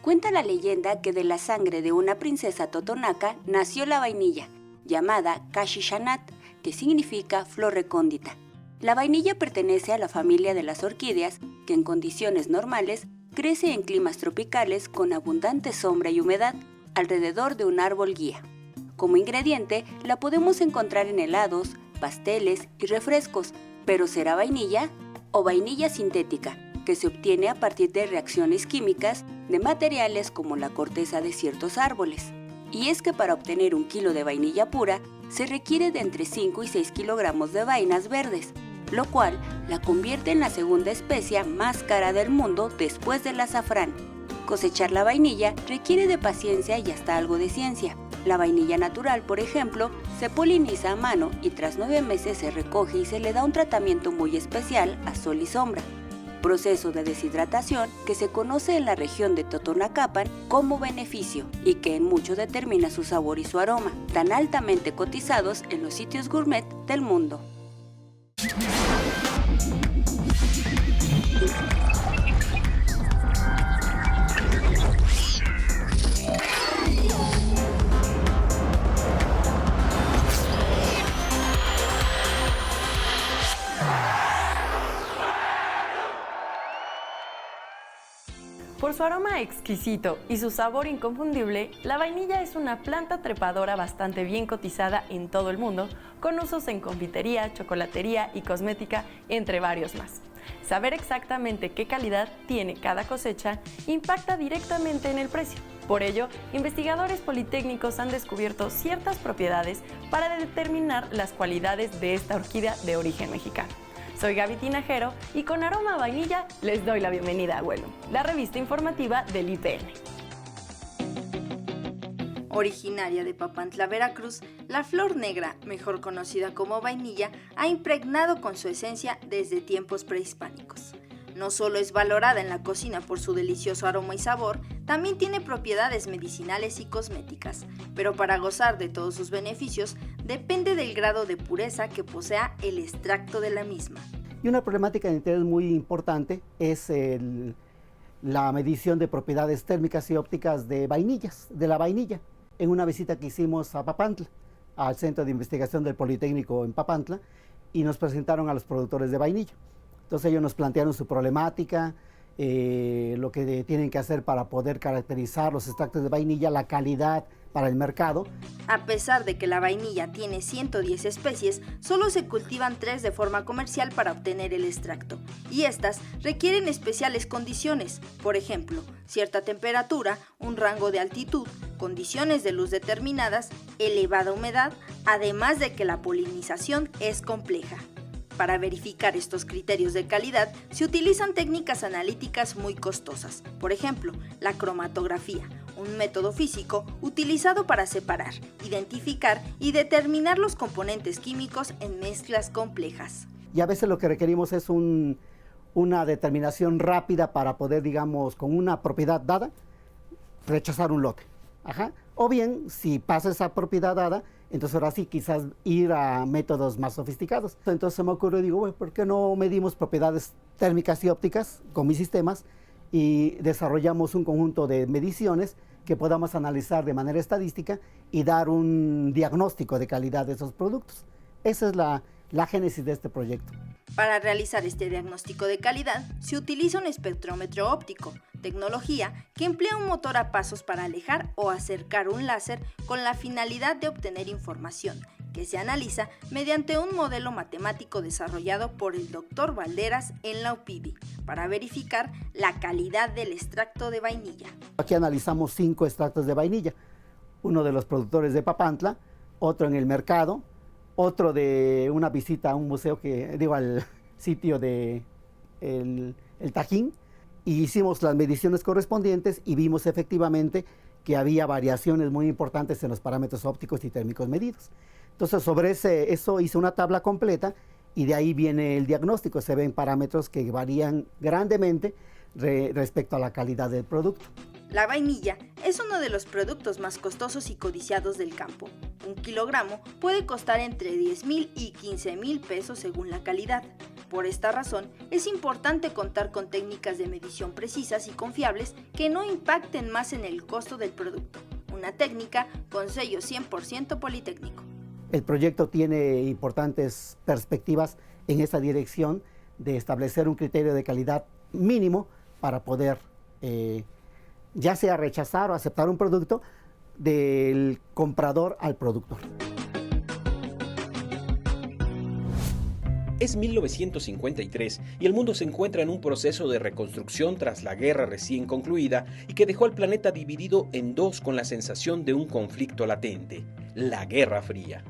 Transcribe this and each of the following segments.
Cuenta la leyenda que de la sangre de una princesa totonaca nació la vainilla, llamada Cashishanat, que significa flor recóndita. La vainilla pertenece a la familia de las orquídeas, que en condiciones normales crece en climas tropicales con abundante sombra y humedad, alrededor de un árbol guía. Como ingrediente, la podemos encontrar en helados, pasteles y refrescos, pero ¿será vainilla o vainilla sintética, que se obtiene a partir de reacciones químicas de materiales como la corteza de ciertos árboles? Y es que para obtener 1 kilo de vainilla pura, se requiere de entre 5 y 6 kilogramos de vainas verdes, lo cual la convierte en la segunda especia más cara del mundo después del azafrán. Cosechar la vainilla requiere de paciencia y hasta algo de ciencia. La vainilla natural, por ejemplo, se poliniza a mano y tras 9 meses se recoge y se le da un tratamiento muy especial a sol y sombra. Proceso de deshidratación que se conoce en la región de Totonacapan como beneficio y que en mucho determina su sabor y su aroma, tan altamente cotizados en los sitios gourmet del mundo. Por su aroma exquisito y su sabor inconfundible, la vainilla es una planta trepadora bastante bien cotizada en todo el mundo, con usos en confitería, chocolatería y cosmética, entre varios más. Saber exactamente qué calidad tiene cada cosecha impacta directamente en el precio. Por ello, investigadores politécnicos han descubierto ciertas propiedades para determinar las cualidades de esta orquídea de origen mexicano. Soy Gaby Tinajero y con aroma a vainilla les doy la bienvenida a Vuelo, la revista informativa del IPN. Originaria de Papantla, Veracruz, la flor negra, mejor conocida como vainilla, ha impregnado con su esencia desde tiempos prehispánicos. No solo es valorada en la cocina por su delicioso aroma y sabor, también tiene propiedades medicinales y cosméticas, pero para gozar de todos sus beneficios depende del grado de pureza que posea el extracto de la misma. Y una problemática de interés muy importante es la medición de propiedades térmicas y ópticas de la vainilla. En una visita que hicimos a Papantla, al Centro de Investigación del Politécnico en Papantla, y nos presentaron a los productores de vainilla. Entonces ellos nos plantearon su problemática, lo que tienen que hacer para poder caracterizar los extractos de vainilla, la calidad para el mercado. A pesar de que la vainilla tiene 110 especies, solo se cultivan 3 de forma comercial para obtener el extracto, y estas requieren especiales condiciones, por ejemplo, cierta temperatura, un rango de altitud, condiciones de luz determinadas, elevada humedad, además de que la polinización es compleja. Para verificar estos criterios de calidad se utilizan técnicas analíticas muy costosas, por ejemplo, la cromatografía, un método físico utilizado para separar, identificar y determinar los componentes químicos en mezclas complejas. Y a veces lo que requerimos es una determinación rápida para poder, digamos, con una propiedad dada, rechazar un lote. O bien, si pasa esa propiedad dada, entonces ahora sí quizás ir a métodos más sofisticados. Entonces se me ocurrió, digo, bueno, ¿por qué no medimos propiedades térmicas y ópticas con mis sistemas y desarrollamos un conjunto de mediciones que podamos analizar de manera estadística y dar un diagnóstico de calidad de esos productos? Esa es la génesis de este proyecto. Para realizar este diagnóstico de calidad, se utiliza un espectrómetro óptico, tecnología que emplea un motor a pasos para alejar o acercar un láser con la finalidad de obtener información, que se analiza mediante un modelo matemático desarrollado por el Dr. Valderas en la UPIBI, para verificar la calidad del extracto de vainilla. Aquí analizamos 5 extractos de vainilla, uno de los productores de Papantla, otro en el mercado, otro de una visita a un museo al sitio de el Tajín, y hicimos las mediciones correspondientes y vimos efectivamente que había variaciones muy importantes en los parámetros ópticos y térmicos medidos. Entonces sobre eso hice una tabla completa y de ahí viene el diagnóstico. Se ven parámetros que varían grandemente respecto a la calidad del producto. La vainilla es uno de los productos más costosos y codiciados del campo. 1 kilogramo puede costar entre 10,000 y 15,000 pesos según la calidad. Por esta razón, es importante contar con técnicas de medición precisas y confiables que no impacten más en el costo del producto. Una técnica con sello 100% Politécnico. El proyecto tiene importantes perspectivas en esa dirección de establecer un criterio de calidad mínimo para poder ya sea rechazar o aceptar un producto del comprador al productor. Es 1953 y el mundo se encuentra en un proceso de reconstrucción tras la guerra recién concluida y que dejó al planeta dividido en dos con la sensación de un conflicto latente, la Guerra Fría.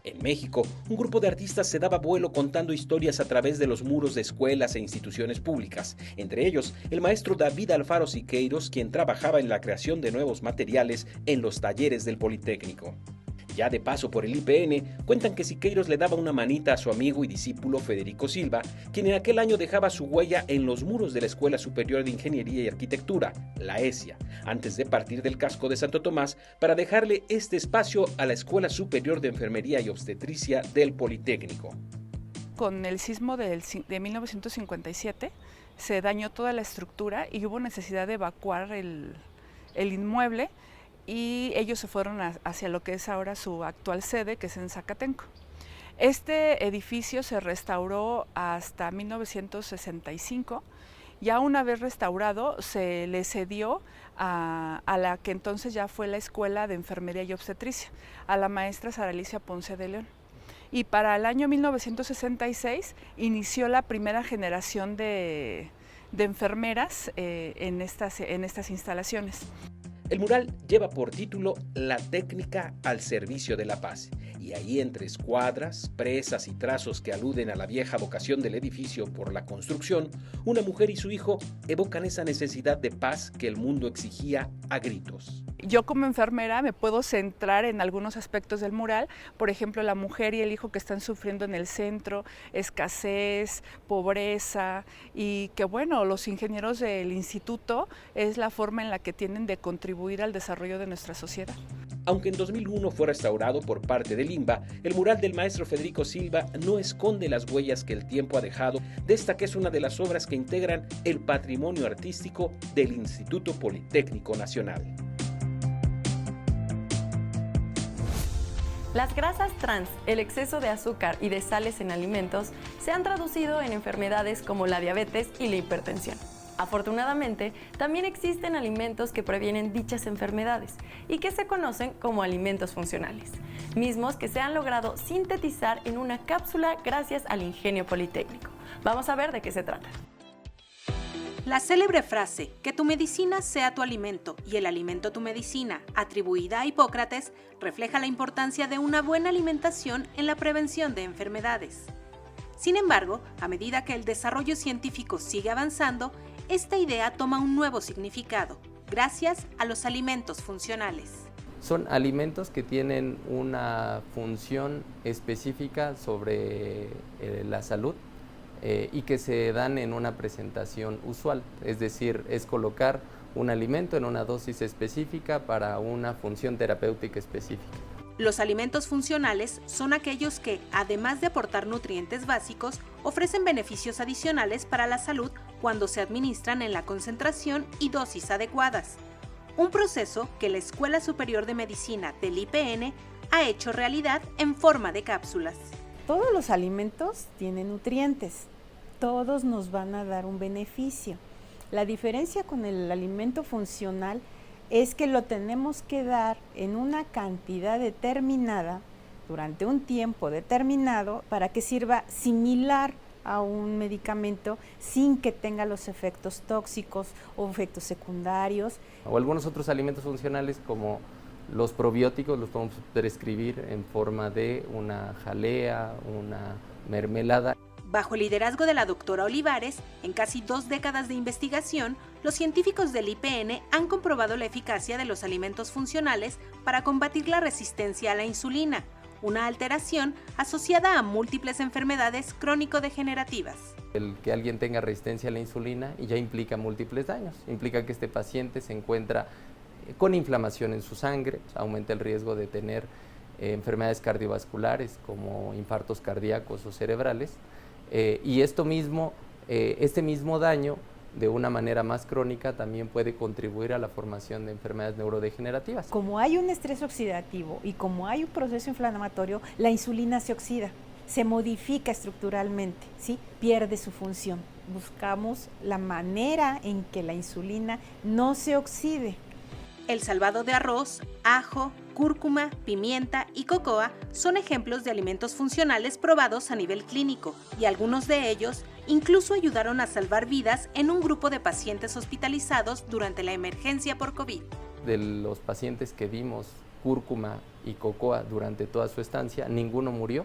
En México, un grupo de artistas se daba vuelo contando historias a través de los muros de escuelas e instituciones públicas, entre ellos el maestro David Alfaro Siqueiros, quien trabajaba en la creación de nuevos materiales en los talleres del Politécnico. Ya de paso por el IPN, cuentan que Siqueiros le daba una manita a su amigo y discípulo Federico Silva, quien en aquel año dejaba su huella en los muros de la Escuela Superior de Ingeniería y Arquitectura, la ESIA, antes de partir del casco de Santo Tomás para dejarle este espacio a la Escuela Superior de Enfermería y Obstetricia del Politécnico. Con el sismo de 1957 se dañó toda la estructura y hubo necesidad de evacuar el inmueble, y ellos se fueron hacia lo que es ahora su actual sede, que es en Zacatenco. Este edificio se restauró hasta 1965. Ya una vez restaurado, se le cedió a la que entonces ya fue la Escuela de Enfermería y Obstetricia, a la maestra Sara Alicia Ponce de León. Y para el año 1966 inició la primera generación de enfermeras en estas instalaciones. El mural lleva por título La técnica al servicio de la paz, y ahí entre escuadras, presas y trazos que aluden a la vieja vocación del edificio por la construcción, una mujer y su hijo evocan esa necesidad de paz que el mundo exigía a gritos. Yo como enfermera me puedo centrar en algunos aspectos del mural, por ejemplo, la mujer y el hijo que están sufriendo en el centro, escasez, pobreza, y que bueno, los ingenieros del instituto es la forma en la que tienen de contribuir al desarrollo de nuestra sociedad. Aunque en 2001 fue restaurado por parte del INBA, el mural del maestro Federico Silva no esconde las huellas que el tiempo ha dejado de esta que es una de las obras que integran el patrimonio artístico del Instituto Politécnico Nacional. Las grasas trans, el exceso de azúcar y de sales en alimentos se han traducido en enfermedades como la diabetes y la hipertensión. Afortunadamente, también existen alimentos que previenen dichas enfermedades y que se conocen como alimentos funcionales, mismos que se han logrado sintetizar en una cápsula gracias al ingenio politécnico. Vamos a ver de qué se trata. La célebre frase, que tu medicina sea tu alimento y el alimento tu medicina, atribuida a Hipócrates, refleja la importancia de una buena alimentación en la prevención de enfermedades. Sin embargo, a medida que el desarrollo científico sigue avanzando, esta idea toma un nuevo significado, gracias a los alimentos funcionales. Son alimentos que tienen una función específica sobre la salud y que se dan en una presentación usual, es decir, es colocar un alimento en una dosis específica para una función terapéutica específica. Los alimentos funcionales son aquellos que, además de aportar nutrientes básicos, ofrecen beneficios adicionales para la salud cuando se administran en la concentración y dosis adecuadas. Un proceso que la Escuela Superior de Medicina del IPN ha hecho realidad en forma de cápsulas. Todos los alimentos tienen nutrientes, todos nos van a dar un beneficio. La diferencia con el alimento funcional es que lo tenemos que dar en una cantidad determinada, durante un tiempo determinado, para que sirva similar a un medicamento sin que tenga los efectos tóxicos o efectos secundarios. O algunos otros alimentos funcionales como los probióticos los podemos prescribir en forma de una jalea, una mermelada. Bajo el liderazgo de la doctora Olivares, en casi 2 décadas de investigación, los científicos del IPN han comprobado la eficacia de los alimentos funcionales para combatir la resistencia a la insulina, una alteración asociada a múltiples enfermedades crónico-degenerativas. El que alguien tenga resistencia a la insulina ya implica múltiples daños, implica que este paciente se encuentra con inflamación en su sangre, aumenta el riesgo de tener enfermedades cardiovasculares como infartos cardíacos o cerebrales, Y este mismo daño, de una manera más crónica, también puede contribuir a la formación de enfermedades neurodegenerativas. Como hay un estrés oxidativo y como hay un proceso inflamatorio, la insulina se oxida, se modifica estructuralmente, ¿sí? Pierde su función. Buscamos la manera en que la insulina no se oxide. El salvado de arroz, ajo, cúrcuma, pimienta y cocoa son ejemplos de alimentos funcionales probados a nivel clínico, y algunos de ellos incluso ayudaron a salvar vidas en un grupo de pacientes hospitalizados durante la emergencia por COVID. De los pacientes que dimos cúrcuma y cocoa durante toda su estancia, ninguno murió,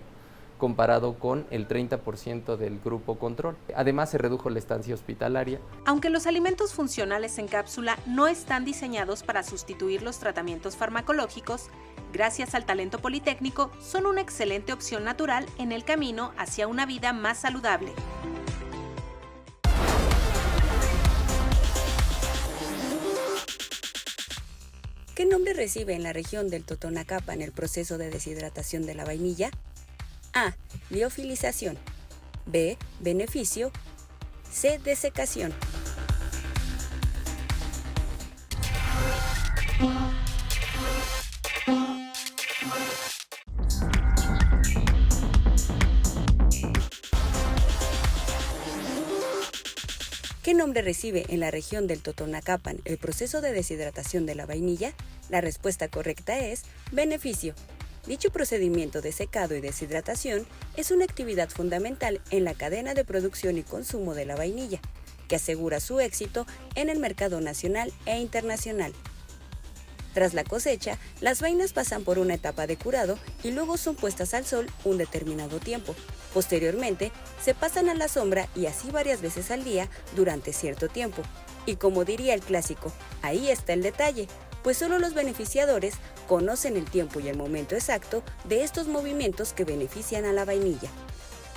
comparado con el 30% del grupo control. Además, se redujo la estancia hospitalaria. Aunque los alimentos funcionales en cápsula no están diseñados para sustituir los tratamientos farmacológicos, gracias al talento politécnico, son una excelente opción natural en el camino hacia una vida más saludable. ¿Qué nombre recibe en la región del Totonacapan el proceso de deshidratación de la vainilla? A. Liofilización. B. Beneficio. C. Desecación. ¿Qué nombre recibe en la región del Totonacapan el proceso de deshidratación de la vainilla? La respuesta correcta es beneficio. Dicho procedimiento de secado y deshidratación es una actividad fundamental en la cadena de producción y consumo de la vainilla, que asegura su éxito en el mercado nacional e internacional. Tras la cosecha, las vainas pasan por una etapa de curado y luego son puestas al sol un determinado tiempo. Posteriormente, se pasan a la sombra y así varias veces al día durante cierto tiempo. Y como diría el clásico, ahí está el detalle, pues solo los beneficiadores conocen el tiempo y el momento exacto de estos movimientos que benefician a la vainilla.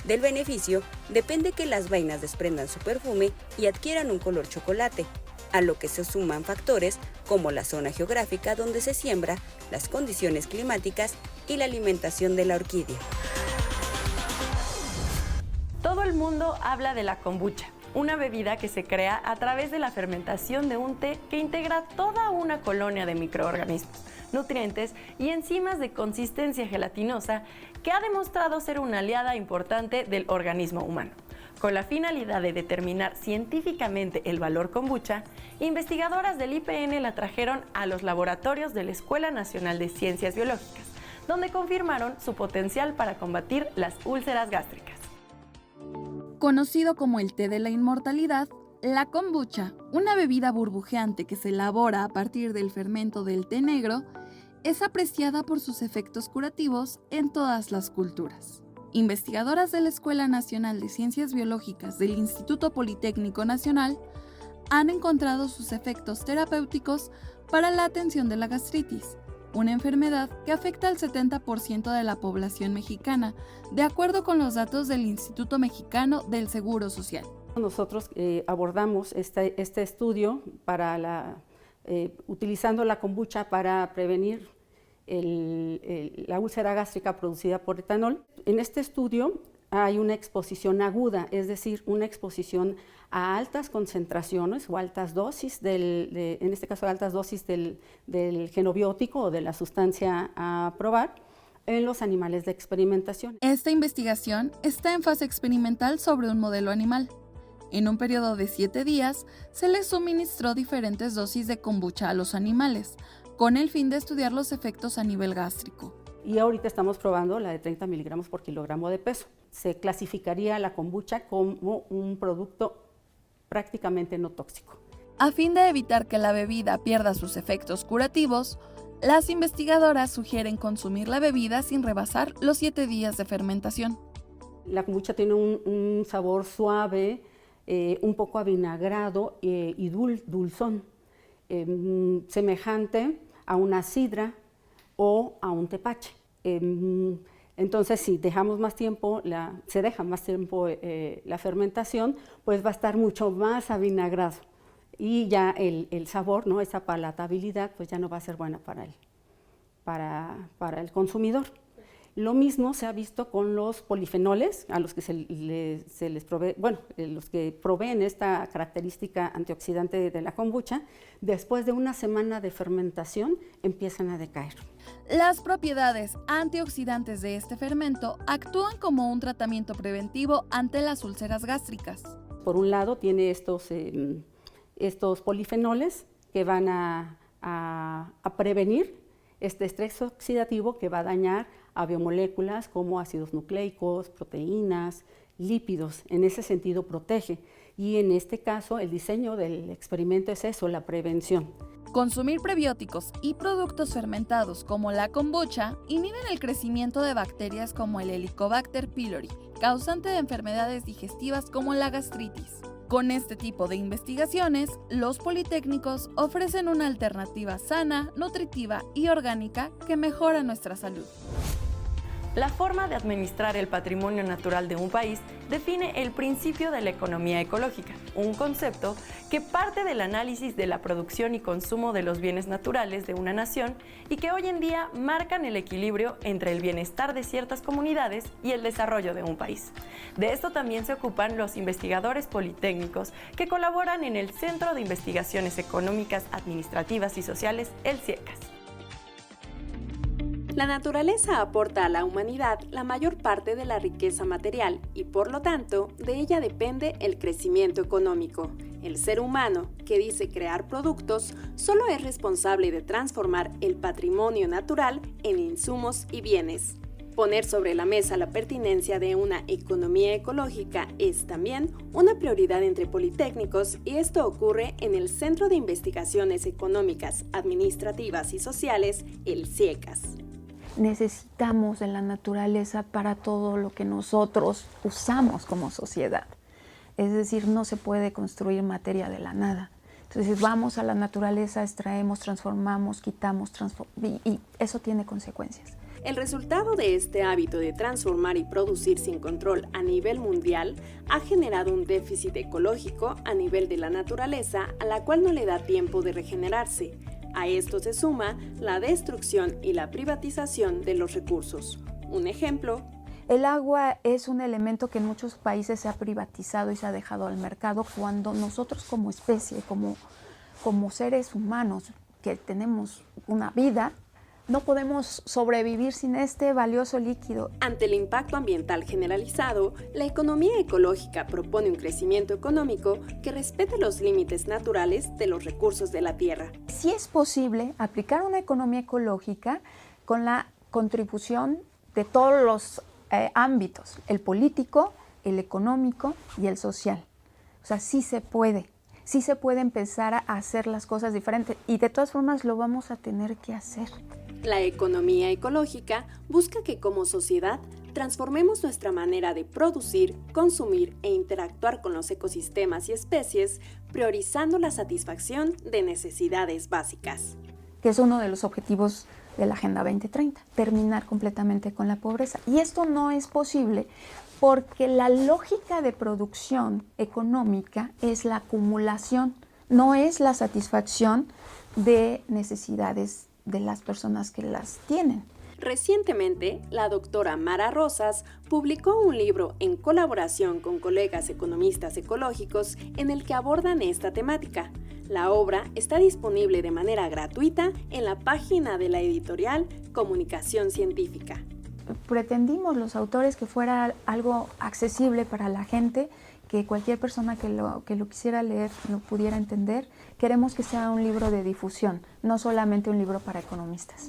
Del beneficio depende que las vainas desprendan su perfume y adquieran un color chocolate, a lo que se suman factores como la zona geográfica donde se siembra, las condiciones climáticas y la alimentación de la orquídea. Todo el mundo habla de la kombucha, una bebida que se crea a través de la fermentación de un té que integra toda una colonia de microorganismos, nutrientes y enzimas de consistencia gelatinosa que ha demostrado ser una aliada importante del organismo humano. Con la finalidad de determinar científicamente el valor kombucha, investigadoras del IPN la trajeron a los laboratorios de la Escuela Nacional de Ciencias Biológicas, donde confirmaron su potencial para combatir las úlceras gástricas. Conocido como el té de la inmortalidad, la kombucha, una bebida burbujeante que se elabora a partir del fermento del té negro, es apreciada por sus efectos curativos en todas las culturas. Investigadoras de la Escuela Nacional de Ciencias Biológicas del Instituto Politécnico Nacional han encontrado sus efectos terapéuticos para la atención de la gastritis, una enfermedad que afecta al 70% de la población mexicana, de acuerdo con los datos del Instituto Mexicano del Seguro Social. Nosotros abordamos este estudio utilizando la kombucha para prevenir la úlcera gástrica producida por etanol. En este estudio hay una exposición aguda, es decir, una exposición a altas concentraciones o altas dosis, en este caso altas dosis del genobiótico o de la sustancia a probar en los animales de experimentación. Esta investigación está en fase experimental sobre un modelo animal. En un periodo de 7 días, se les suministró diferentes dosis de kombucha a los animales, con el fin de estudiar los efectos a nivel gástrico. Y ahorita estamos probando la de 30 miligramos por kilogramo de peso. Se clasificaría la kombucha como un producto prácticamente no tóxico. A fin de evitar que la bebida pierda sus efectos curativos, las investigadoras sugieren consumir la bebida sin rebasar los 7 días de fermentación. La kombucha tiene un sabor suave, un poco avinagrado y dulzón, semejante a una sidra o a un tepache. Entonces, si dejamos más tiempo, se deja más tiempo la fermentación, pues va a estar mucho más avinagrado. Y ya el sabor, ¿no? Esa palatabilidad, pues ya no va a ser buena para el consumidor. Lo mismo se ha visto con los polifenoles, a los que se les provee, los que proveen esta característica antioxidante de la kombucha, después de una semana de fermentación empiezan a decaer. Las propiedades antioxidantes de este fermento actúan como un tratamiento preventivo ante las úlceras gástricas. Por un lado tiene estos polifenoles que van a prevenir este estrés oxidativo que va a dañar a biomoléculas como ácidos nucleicos, proteínas, lípidos. En ese sentido protege. Y en este caso el diseño del experimento es eso, la prevención. Consumir prebióticos y productos fermentados como la kombucha inhiben el crecimiento de bacterias como el Helicobacter pylori, causante de enfermedades digestivas como la gastritis. Con este tipo de investigaciones, los politécnicos ofrecen una alternativa sana, nutritiva y orgánica que mejora nuestra salud. La forma de administrar el patrimonio natural de un país define el principio de la economía ecológica, un concepto que parte del análisis de la producción y consumo de los bienes naturales de una nación y que hoy en día marcan el equilibrio entre el bienestar de ciertas comunidades y el desarrollo de un país. De esto también se ocupan los investigadores politécnicos que colaboran en el Centro de Investigaciones Económicas, Administrativas y Sociales, el CIECAS. La naturaleza aporta a la humanidad la mayor parte de la riqueza material y, por lo tanto, de ella depende el crecimiento económico. El ser humano, que dice crear productos, solo es responsable de transformar el patrimonio natural en insumos y bienes. Poner sobre la mesa la pertinencia de una economía ecológica es también una prioridad entre politécnicos y esto ocurre en el Centro de Investigaciones Económicas, Administrativas y Sociales, el CIECAS. Necesitamos de la naturaleza para todo lo que nosotros usamos como sociedad. Es decir, no se puede construir materia de la nada. Entonces vamos a la naturaleza, extraemos, transformamos, quitamos, y eso tiene consecuencias. El resultado de este hábito de transformar y producir sin control a nivel mundial ha generado un déficit ecológico a nivel de la naturaleza a la cual no le da tiempo de regenerarse. A esto se suma la destrucción y la privatización de los recursos. Un ejemplo: el agua es un elemento que en muchos países se ha privatizado y se ha dejado al mercado cuando nosotros como especie, como seres humanos que tenemos una vida, no podemos sobrevivir sin este valioso líquido. Ante el impacto ambiental generalizado, la economía ecológica propone un crecimiento económico que respete los límites naturales de los recursos de la tierra. Sí es posible aplicar una economía ecológica con la contribución de todos los ámbitos, el político, el económico y el social. O sea, sí se puede empezar a hacer las cosas diferentes y de todas formas lo vamos a tener que hacer. La economía ecológica busca que como sociedad transformemos nuestra manera de producir, consumir e interactuar con los ecosistemas y especies, priorizando la satisfacción de necesidades básicas. Que es uno de los objetivos de la Agenda 2030, terminar completamente con la pobreza. Y esto no es posible porque la lógica de producción económica es la acumulación, no es la satisfacción de necesidades de las personas que las tienen. Recientemente, la doctora Mara Rosas publicó un libro en colaboración con colegas economistas ecológicos en el que abordan esta temática. La obra está disponible de manera gratuita en la página de la editorial Comunicación Científica. Pretendimos los autores que fuera algo accesible para la gente, que cualquier persona que lo quisiera leer lo pudiera entender. Queremos que sea un libro de difusión, no solamente un libro para economistas.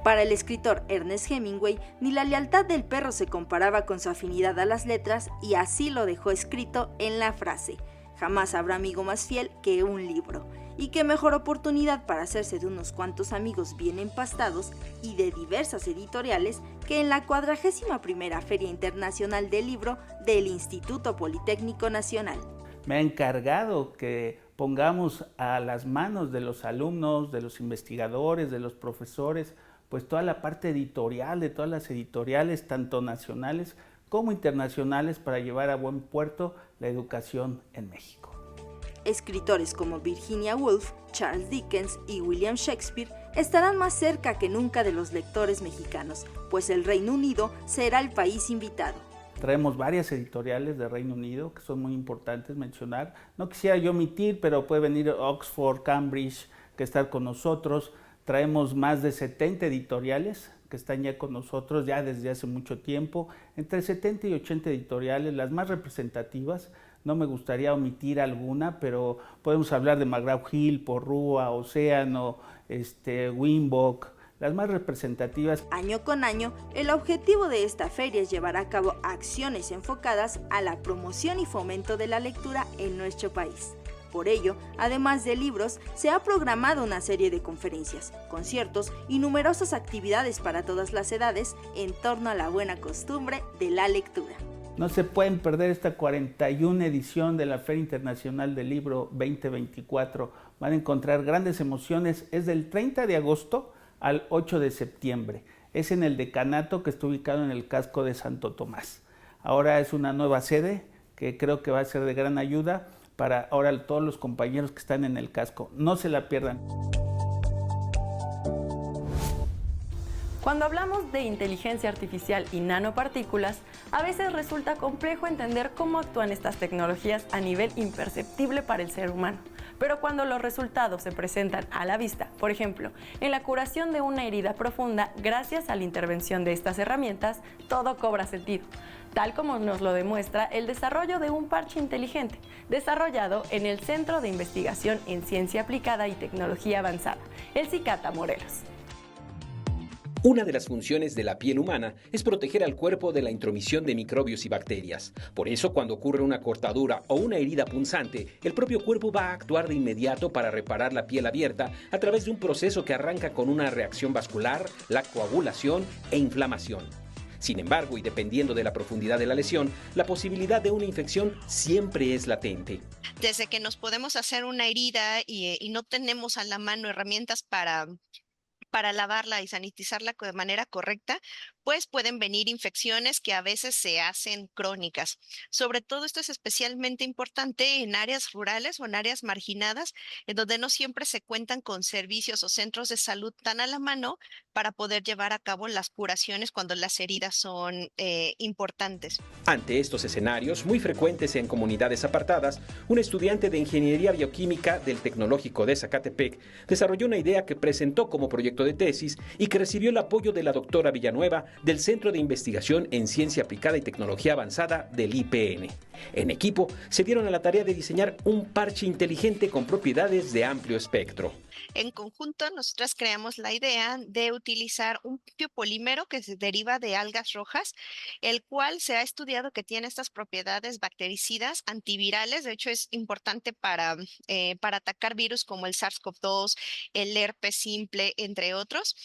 Para el escritor Ernest Hemingway, ni la lealtad del perro se comparaba con su afinidad a las letras y así lo dejó escrito en la frase: jamás habrá amigo más fiel que un libro. Y qué mejor oportunidad para hacerse de unos cuantos amigos bien empastados y de diversas editoriales que en la 41ª Feria Internacional del Libro del Instituto Politécnico Nacional. Me ha encargado que pongamos a las manos de los alumnos, de los investigadores, de los profesores, pues toda la parte editorial de todas las editoriales, tanto nacionales como internacionales, para llevar a buen puerto la educación en México. Escritores como Virginia Woolf, Charles Dickens y William Shakespeare estarán más cerca que nunca de los lectores mexicanos, pues el Reino Unido será el país invitado. Traemos varias editoriales de Reino Unido que son muy importantes mencionar. No quisiera yo omitir, pero puede venir Oxford, Cambridge, que estar con nosotros. Traemos más de 70 editoriales que están ya con nosotros ya desde hace mucho tiempo. Entre 70 y 80 editoriales, las más representativas. No me gustaría omitir alguna, pero podemos hablar de McGraw-Hill, Porrúa, Océano, Winbook, las más representativas. Año con año, el objetivo de esta feria es llevar a cabo acciones enfocadas a la promoción y fomento de la lectura en nuestro país. Por ello, además de libros, se ha programado una serie de conferencias, conciertos y numerosas actividades para todas las edades en torno a la buena costumbre de la lectura. No se pueden perder esta 41 edición de la Feria Internacional del Libro 2024. Van a encontrar grandes emociones. Es del 30 de agosto al 8 de septiembre. Es en el decanato que está ubicado en el casco de Santo Tomás. Ahora es una nueva sede que creo que va a ser de gran ayuda para ahora todos los compañeros que están en el casco. No se la pierdan. Cuando hablamos de inteligencia artificial y nanopartículas, a veces resulta complejo entender cómo actúan estas tecnologías a nivel imperceptible para el ser humano. Pero cuando los resultados se presentan a la vista, por ejemplo, en la curación de una herida profunda, gracias a la intervención de estas herramientas, todo cobra sentido, tal como nos lo demuestra el desarrollo de un parche inteligente, desarrollado en el Centro de Investigación en Ciencia Aplicada y Tecnología Avanzada, el CICATA Morelos. Una de las funciones de la piel humana es proteger al cuerpo de la intromisión de microbios y bacterias. Por eso, cuando ocurre una cortadura o una herida punzante, el propio cuerpo va a actuar de inmediato para reparar la piel abierta a través de un proceso que arranca con una reacción vascular, la coagulación e inflamación. Sin embargo, y dependiendo de la profundidad de la lesión, la posibilidad de una infección siempre es latente. Desde que nos podemos hacer una herida y no tenemos a la mano herramientas para lavarla y sanitizarla de manera correcta, pues pueden venir infecciones que a veces se hacen crónicas. Sobre todo esto es especialmente importante en áreas rurales o en áreas marginadas, en donde no siempre se cuentan con servicios o centros de salud tan a la mano para poder llevar a cabo las curaciones cuando las heridas son importantes. Ante estos escenarios, muy frecuentes en comunidades apartadas, un estudiante de Ingeniería Bioquímica del Tecnológico de Zacatepec desarrolló una idea que presentó como proyecto de tesis y que recibió el apoyo de la doctora Villanueva del Centro de Investigación en Ciencia Aplicada y Tecnología Avanzada del IPN. En equipo, se dieron a la tarea de diseñar un parche inteligente con propiedades de amplio espectro. En conjunto, nosotras creamos la idea de utilizar un biopolímero que se deriva de algas rojas, el cual se ha estudiado que tiene estas propiedades bactericidas, antivirales. De hecho, es importante para atacar virus como el SARS-CoV-2, el herpes simple, entre otros,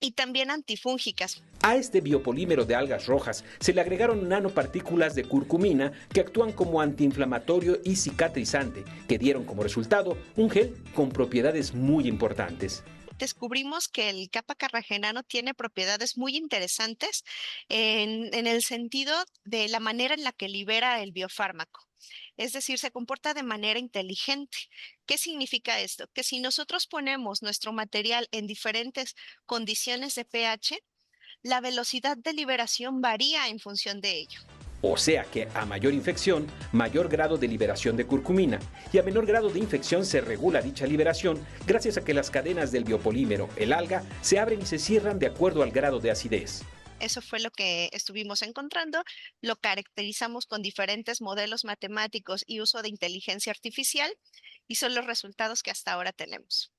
y también antifúngicas. A este biopolímero de algas rojas se le agregaron nanopartículas de curcumina que actúan como antiinflamatorio y cicatrizante, que dieron como resultado un gel con propiedades muy importantes. Descubrimos que el capa carragenano tiene propiedades muy interesantes en el sentido de la manera en la que libera el biofármaco. Es decir, se comporta de manera inteligente. ¿Qué significa esto? Que si nosotros ponemos nuestro material en diferentes condiciones de pH, la velocidad de liberación varía en función de ello. O sea que a mayor infección, mayor grado de liberación de curcumina, y a menor grado de infección se regula dicha liberación gracias a que las cadenas del biopolímero, el alga, se abren y se cierran de acuerdo al grado de acidez. Eso fue lo que estuvimos encontrando, lo caracterizamos con diferentes modelos matemáticos y uso de inteligencia artificial, y son los resultados que hasta ahora tenemos.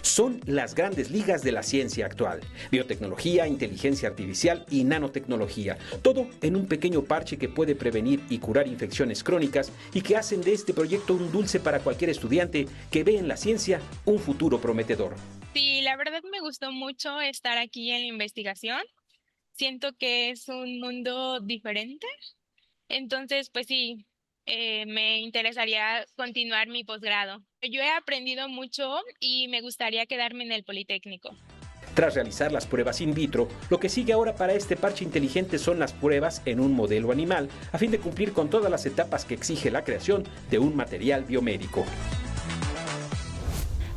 Son las grandes ligas de la ciencia actual: biotecnología, inteligencia artificial y nanotecnología. Todo en un pequeño parche que puede prevenir y curar infecciones crónicas y que hacen de este proyecto un dulce para cualquier estudiante que ve en la ciencia un futuro prometedor. Sí, la verdad me gustó mucho estar aquí en la investigación. Siento que es un mundo diferente. Entonces, pues sí, me interesaría continuar mi posgrado. Yo he aprendido mucho y me gustaría quedarme en el Politécnico. Tras realizar las pruebas in vitro, lo que sigue ahora para este parche inteligente son las pruebas en un modelo animal, a fin de cumplir con todas las etapas que exige la creación de un material biomédico.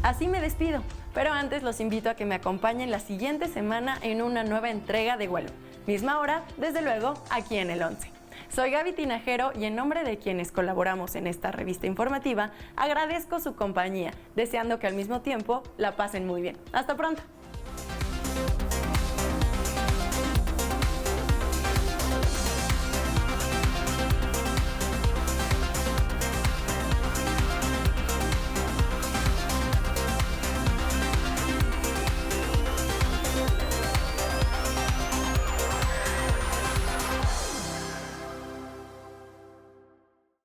Así me despido, pero antes los invito a que me acompañen la siguiente semana en una nueva entrega de Vuelo. Misma hora, desde luego, aquí en el 11. Soy Gaby Tinajero y en nombre de quienes colaboramos en esta revista informativa, agradezco su compañía, deseando que al mismo tiempo la pasen muy bien. Hasta pronto.